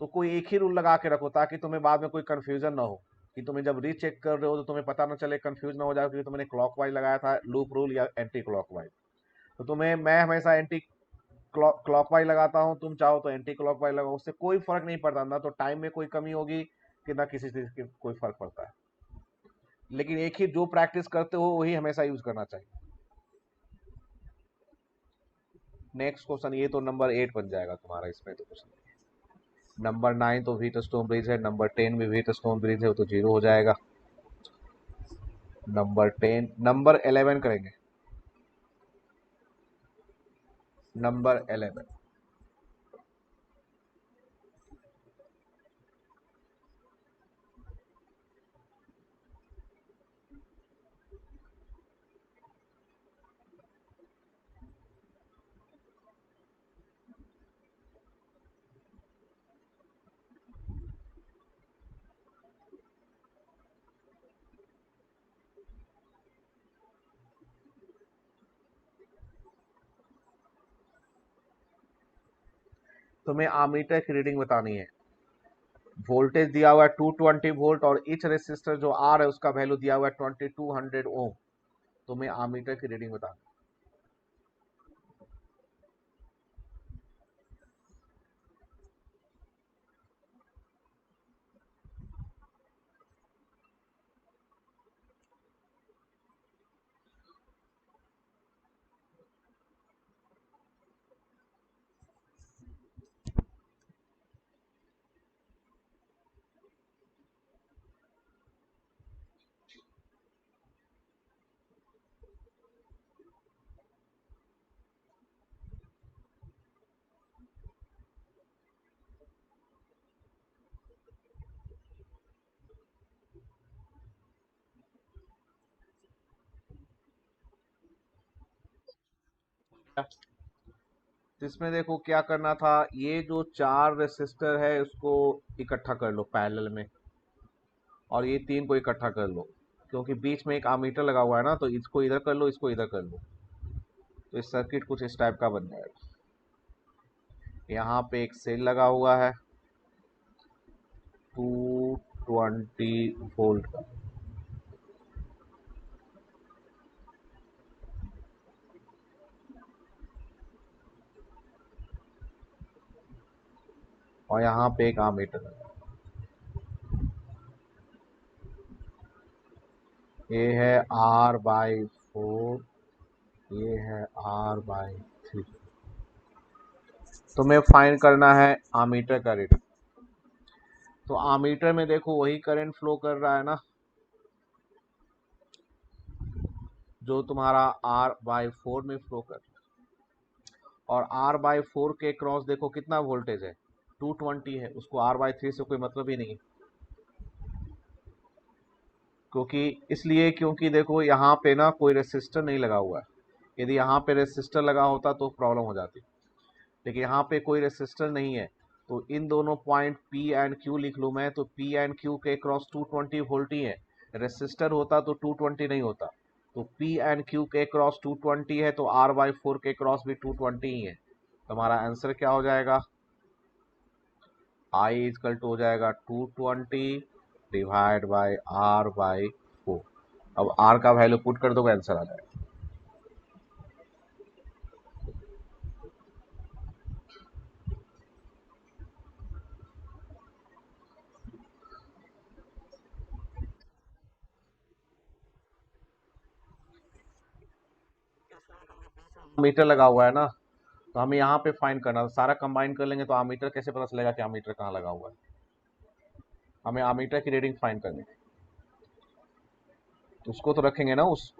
तो कोई एक ही रूल लगा के रखो ताकि तुम्हें बाद में कोई कंफ्यूजन ना हो, कि तुम्हें जब रीचेक कर रहे हो तो तुम्हें पता ना चले, कंफ्यूज ना हो जाए कि तुमने क्लॉकवाइज लगाया था लूप रूल या एंटी क्लॉकवाइज। तो तुम्हें मैं हमेशा एंटी क्लॉकवाइज लगाता हूं, तुम चाहो तो एंटी क्लॉकवाइज लगाओ, उससे कोई फर्क नहीं पड़ता ना। तो टाइम में कोई कमी होगी कि ना किसी चीज की कोई फर्क पड़ता है। लेकिन एक ही जो प्रैक्टिस करते हो वही हमेशा यूज करना चाहिए। नेक्स्ट क्वेश्चन, ये तो नंबर 8 बन जाएगा तुम्हारा, इसमें तो कुछ नहीं। नंबर 9 तो व्हीटस्टोन ब्रिज है, नंबर 10 भी व्हीटस्टोन ब्रिज है, वो तो 0 हो जाएगा। नंबर 10, नंबर 11 करेंगे। नंबर 11, तुम्हें आमीटर की रीडिंग बतानी है। वोल्टेज दिया हुआ है 220 वोल्ट, और इच रेसिस्टर जो आर है उसका वैल्यू दिया हुआ है 2200 ओम। तुम्हें आमीटर की रीडिंग बतानी है। तो इसमें देखो क्या करना था, ये जो 4 रेसिस्टर है उसको इकट्ठा कर लो पैरेलल में, और ये 3 को इकट्ठा कर लो, क्योंकि बीच में एक आमीटर लगा हुआ है ना, तो इसको इधर कर लो, इसको इधर कर लो, तो इस सर्किट कुछ इस टाइप का बन जाएगा। यहाँ पे एक सेल लगा हुआ है 220 वोल्ट का, और यहाँ पे एक आमीटर है। ये है R/4, ये है R/3। तुम्हें फाइंड करना है आमीटर का रीडिंग। तो आमीटर में देखो वही करंट फ्लो कर रहा है ना, जो तुम्हारा R/4 में फ्लो कर रहा है। और R/4 के क्रॉस देखो कितना वोल्टेज है, 220 है, उसको R/3 से कोई मतलब ही नहीं है। क्योंकि इसलिए क्योंकि देखो यहाँ पे ना कोई रेसिस्टर नहीं लगा हुआ है। यदि यहाँ पे रेसिस्टर लगा होता तो प्रॉब्लम हो जाती, लेकिन यहाँ पे कोई रेसिस्टर नहीं है। तो इन दोनों पॉइंट P एंड Q लिख लूँ मैं, तो P एंड Q के क्रॉस 220 वोल्ट ही है। रेसिस्टर होता तो 220 नहीं होता। तो P एंड Q के क्रॉस 220 है, तो R/4 के क्रॉस भी 220 ही है। तो हमारा आंसर क्या हो जाएगा, I इजकल टू हो जाएगा 220 डिवाइड बाई R/4। अब R का वैल्यू पुट कर दोगे, आंसर आ जाएगा। मीटर लगा हुआ है ना, तो हमें यहाँ पे फाइंड करना, सारा कंबाइन कर लेंगे तो आमीटर कैसे पता चलेगा कि आमीटर कहाँ लगा हुआ है। हमें आमीटर की रीडिंग फाइंड करनी है, तो उसको तो रखेंगे ना, उस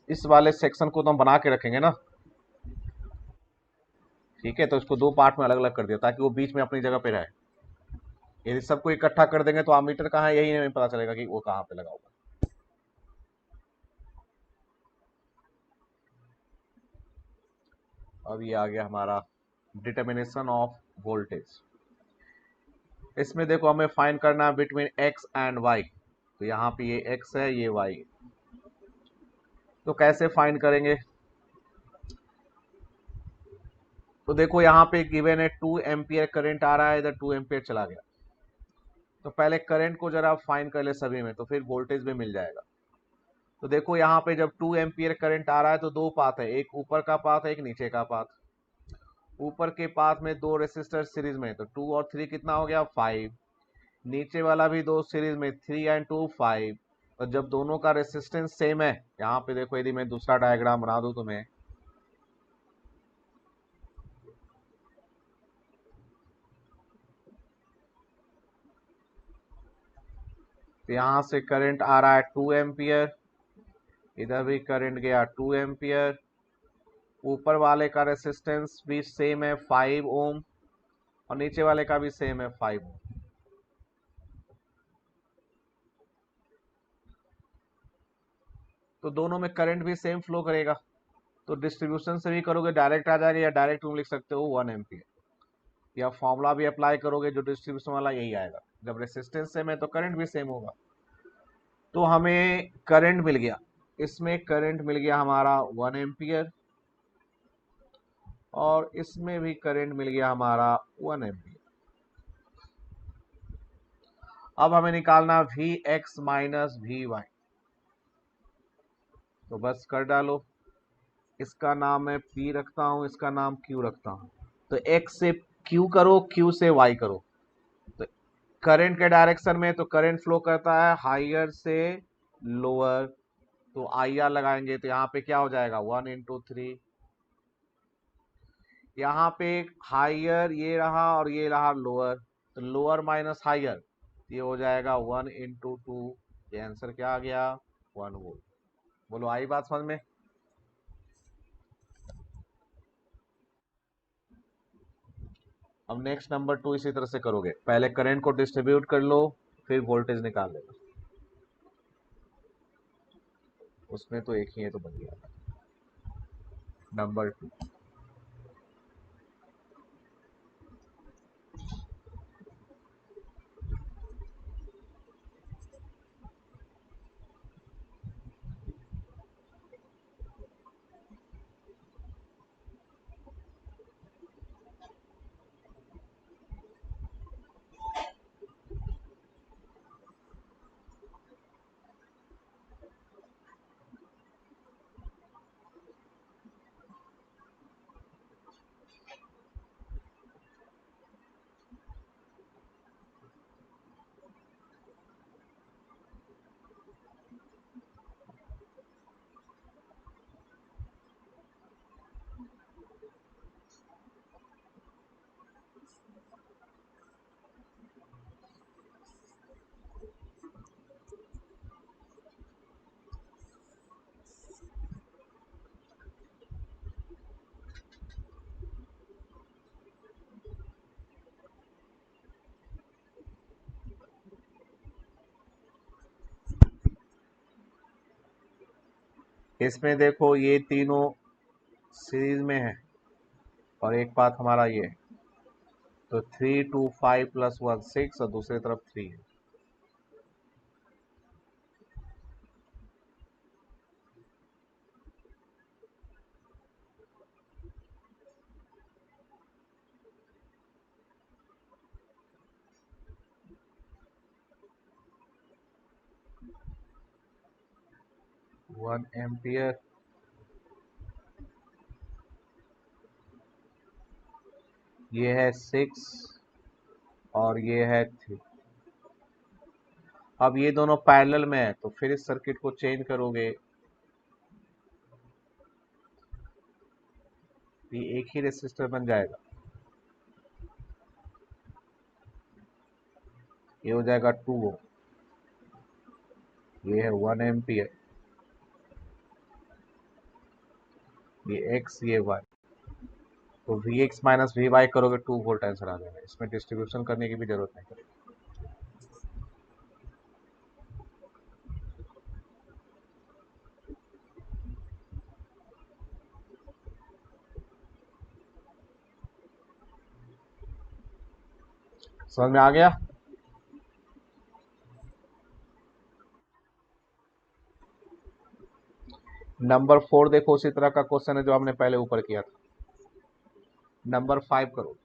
इस वाले सेक्शन को तो हम बना के रखेंगे ना। ठीक है, तो इसको दो पार्ट में अलग अलग कर दिया ताकि वो बीच में अपनी जगह पे रहे। यदि सबको इकट्ठा कर देंगे तो आमीटर कहाँ है, यही नहीं पता चलेगा कि वो कहाँ पे लगा हुआ है। अब ये आ गया हमारा डिटर्मिनेशन ऑफ वोल्टेज। इसमें देखो हमें फाइंड करना है बिटवीन एक्स एंड वाई। तो यहाँ पे ये एक्स है, ये वाई। तो कैसे फाइंड करेंगे, तो देखो यहाँ पे गिवन है 2 एम्पियर करंट आ रहा है, इधर 2 एम्पियर चला गया। तो पहले करंट को जरा फाइंड कर ले सभी में, तो फिर वोल्टेज भी मिल जाएगा। तो देखो यहाँ पे जब 2 एम्पियर करंट आ रहा है तो दो पाथ है, एक ऊपर का पाथ है, एक नीचे का पाथ। ऊपर के पाथ में दो रेसिस्टर सीरीज में, तो 2 और 3 कितना हो गया, 5। नीचे वाला भी दो सीरीज में, 3 एंड 2 5। और जब दोनों का रेसिस्टेंस सेम है, यहाँ पे देखो यदि मैं दूसरा डायग्राम बना दूं तुम्हें, तो यहाँ से करंट आ रहा है 2 एम्पियर, इधर भी करंट गया 2 एम्पियर। ऊपर वाले का रेसिस्टेंस भी सेम है 5 ओम, और नीचे वाले का भी सेम है 5 ओम। तो दोनों में करंट भी सेम फ्लो करेगा। तो डिस्ट्रीब्यूशन से भी करोगे डायरेक्ट आ जाएगा, या डायरेक्ट तुम लिख सकते हो 1 एम्पियर, या फॉर्मूला भी अप्लाई करोगे जो डिस्ट्रीब्यूशन वाला यही आएगा। जब रेसिस्टेंस सेम है तो करंट भी सेम होगा। तो हमें करंट मिल गया, इसमें करंट मिल गया हमारा 1 एम्पियर, और इसमें भी करंट मिल गया हमारा 1 एम्पियर। अब हमें निकालना V X minus V Y. तो बस कर डालो, इसका नाम मैं पी रखता हूं, इसका नाम क्यू रखता हूं। तो एक्स से क्यू करो, क्यू से वाई करो। तो करंट के डायरेक्शन में तो करंट फ्लो करता है हाइयर से लोअर, तो आई आर लगाएंगे तो यहाँ पे क्या हो जाएगा 1 × 3। यहाँ पे हाइयर ये रहा और ये रहा लोअर, तो लोअर माइनस हाइयर, ये हो जाएगा 1 × 2। ये आंसर क्या आ गया, 1 वोल्ट। बोलो आई बात समझ में। अब नेक्स्ट नंबर 2 इसी तरह से करोगे, पहले करंट को डिस्ट्रीब्यूट कर लो, फिर वोल्टेज निकाल लेना। उसमें तो एक ही है, तो बन गया नंबर 2। इसमें देखो ये तीनों सीरीज में है, और एक पाथ हमारा ये है। तो 3 2 5 + 1 6, और दूसरी तरफ 3 है। 1 एम्पियर, ये है 6 और ये है 3। अब ये दोनों पैरेलल में है तो फिर इस सर्किट को चेंज करोगे, ये एक ही रेसिस्टर बन जाएगा। ये हो जाएगा 2 ओम, ये है 1 एम्पियर, ये x ये y, तो Vx माइनस वी वाई करोगे 2 वोल्ट आंसर आ जाएगा। इसमें डिस्ट्रीब्यूशन करने की भी जरूरत नहीं पड़ेगी। समझ में आ गया? नंबर 4 देखो, उसी तरह का क्वेश्चन है जो हमने पहले ऊपर किया था। नंबर 5 करो।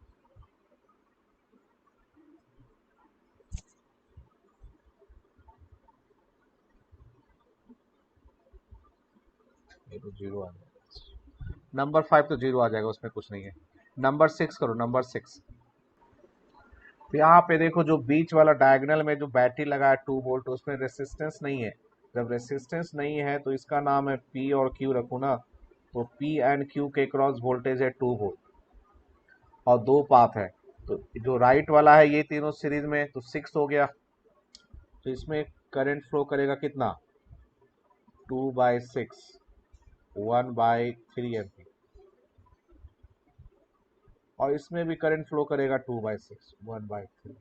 ये तो जीरो आ जाएगा। नंबर 5 तो जीरो आ जाएगा, उसमें कुछ नहीं है। नंबर 6 करो, नंबर 6। तो यहाँ पे देखो, जो बीच वाला डायगोनल में जो बैटरी लगा है 2 वोल्ट, उसमें रेसिस्टेंस नहीं है। जब रेसिस्टेंस नहीं है तो इसका नाम है पी और क्यू रखो ना, तो पी एंड क्यू के क्रॉस वोल्टेज है 2 वोल्ट और 2 पाथ है। तो जो राइट वाला है ये तीनों सीरीज में, तो 6 हो गया। तो इसमें करंट फ्लो करेगा कितना, 2/6, 1/3 एम्पीयर। और इसमें भी करंट फ्लो करेगा 2/6, 1/3।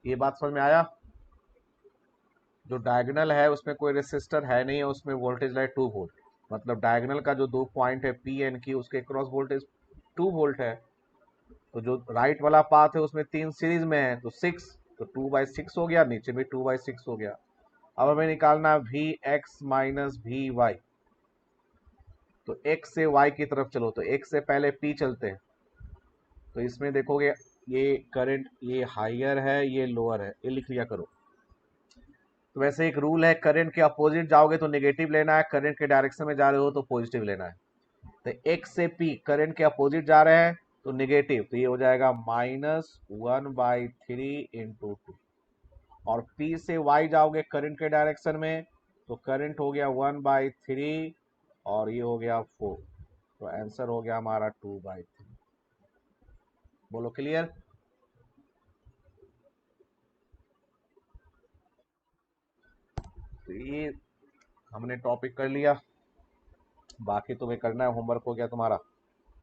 ये बात समझ में आया? जो डायगोनल है उसमें कोई रेसिस्टर है नहीं है, उसमें वोल्टेज है 2 वोल्ट। मतलब डायगोनल का जो 2 पॉइंट है पी एंड क्यू, उसके क्रॉस वोल्टेज 2 वोल्ट है। तो जो राइट वाला पाथ है उसमें 3 सीरीज में है, तो 6, तो 2/6 हो गया, नीचे भी 2/6 हो गया। अब हमें निकालना V X minus V Y. तो x से y की तरफ चलो, तो x से पहले p चलते हैं। तो इसमें देखोगे ये करंट, ये हाइयर है ये लोअर है, ये लिख लिया करो। तो वैसे एक रूल है, करंट के अपोजिट जाओगे तो नेगेटिव लेना है, करंट के डायरेक्शन में जा रहे हो तो पॉजिटिव लेना है। तो x से p करंट के अपोजिट जा रहे हैं तो नेगेटिव, तो ये हो जाएगा -1/3 × 2। और p से y जाओगे करंट के डायरेक्शन में, तो करंट हो गया 1/3 और ये हो गया 4। तो आंसर हो गया हमारा 2/3। बोलो क्लियर? तो ये हमने टॉपिक कर लिया, बाकी तुम्हें करना है, होमवर्क हो गया तुम्हारा।